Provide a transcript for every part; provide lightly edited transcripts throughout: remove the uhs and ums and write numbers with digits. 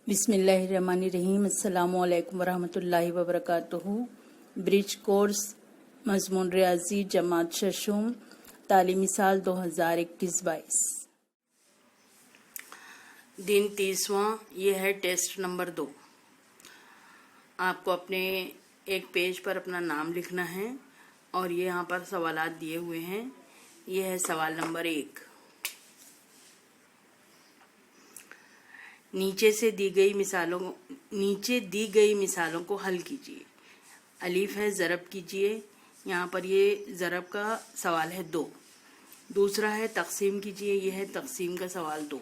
बिस्मिल्लाहिर्रहमानिर्रहीम। अस्सलामुअलैकुम वरहमतुल्लाहि वबरकातुहू। ब्रिज कोर्स मजमून रियाजी जमात शशुम तालीमी साल 2021-22। दिन 30वां, ये है टेस्ट नंबर 2। आपको अपने एक पेज पर अपना नाम लिखना है और ये यहाँ पर सवालात दिए हुए हैं। ये है सवाल नंबर 1। नीचे दी गई मिसालों को हल कीजिए। अलीफ है ज़रब कीजिए। यहाँ पर ये ज़रब का सवाल है 2। दूसरा है तक़सीम कीजिए। यह है तक़सीम का सवाल 2।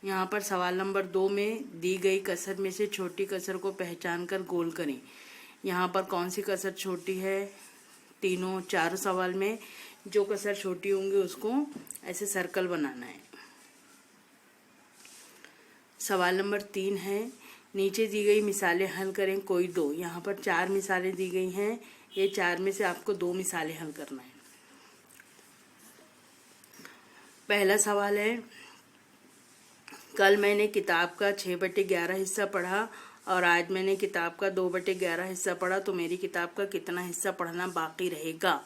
यहाँ पर सवाल नंबर 2 में दी गई कसर में से छोटी कसर को पहचान कर गोल करें। यहाँ पर कौन सी कसर छोटी है? तीनों 4 सवाल में जो कसर छोटी होंगी उसको ऐसे सर्कल बनाना है। सवाल नंबर 3 है, नीचे दी गई मिसालें हल करें कोई 2। यहाँ पर 4 मिसालें दी गई हैं। ये 4 में से आपको 2 मिसालें हल करना है। पहला सवाल है, कल मैंने किताब का 6/11 हिस्सा पढ़ा और आज मैंने किताब का 2/11 हिस्सा पढ़ा, तो मेरी किताब का कितना हिस्सा पढ़ना बाकी रहेगा?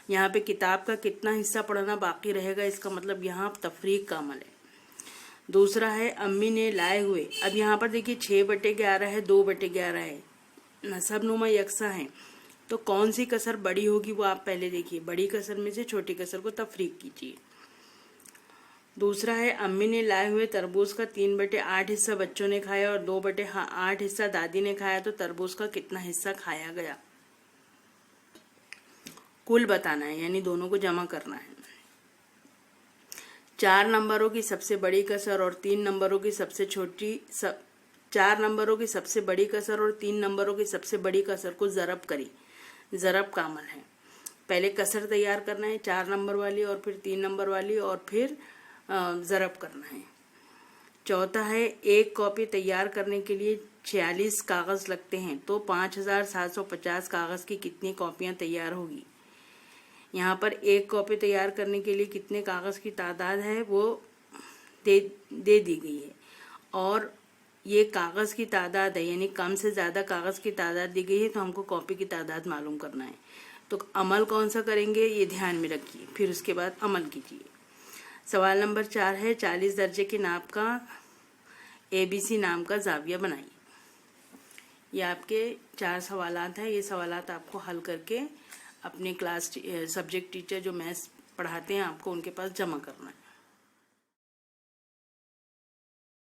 यहाँ पे किताब का कितना हिस्सा पढ़ना बाकी रहेगा, इसका मतलब यहाँ तफरीक का अमल है। दूसरा है, अम्मी ने लाए हुए। अब यहाँ पर देखिए 6/11 है, 2/11 है, नसब नुमा यकसा है, तो कौन सी कसर बड़ी होगी वो आप पहले देखिए। बड़ी कसर में से छोटी कसर को तफरीक कीजिए। दूसरा है, अम्मी ने लाए हुए तरबूज का 3/8 हिस्सा बच्चों ने खाया और 2/8 हिस्सा दादी ने खाया, तो तरबूज का कितना हिस्सा खाया गया? कुल बताना है, यानी दोनों को जमा करना है। 4 नंबरों की सबसे बड़ी कसर और 3 नंबरों की सबसे छोटी 4 नंबरों की सबसे बड़ी कसर और 3 नंबरों की सबसे बड़ी कसर को ज़रब करें। ज़रब का अमल है। पहले कसर तैयार करना है 4 नंबर वाली और फिर 3 नंबर वाली और फिर ज़रब करना है। चौथा है, एक कॉपी तैयार करने के लिए 46 कागज़ लगते हैं, तो 5750 कागज़ की कितनी कॉपियाँ तैयार होगी? यहाँ पर एक कॉपी तैयार करने के लिए कितने कागज़ की तादाद है वो दे दी गई है और ये कागज़ की तादाद है, यानी कम से ज़्यादा कागज़ की तादाद दी गई है, तो हमको कॉपी की तादाद मालूम करना है। तो अमल कौन सा करेंगे ये ध्यान में रखिए, फिर उसके बाद अमल कीजिए। सवाल नंबर 4 है, 40 दर्जे के नाप का ABC नाम का जाविया बनाइए। ये आपके 4 सवालात हैं। ये सवालात आपको हल करके अपने क्लास सब्जेक्ट टीचर जो मैथ्स पढ़ाते हैं आपको उनके पास जमा करना है।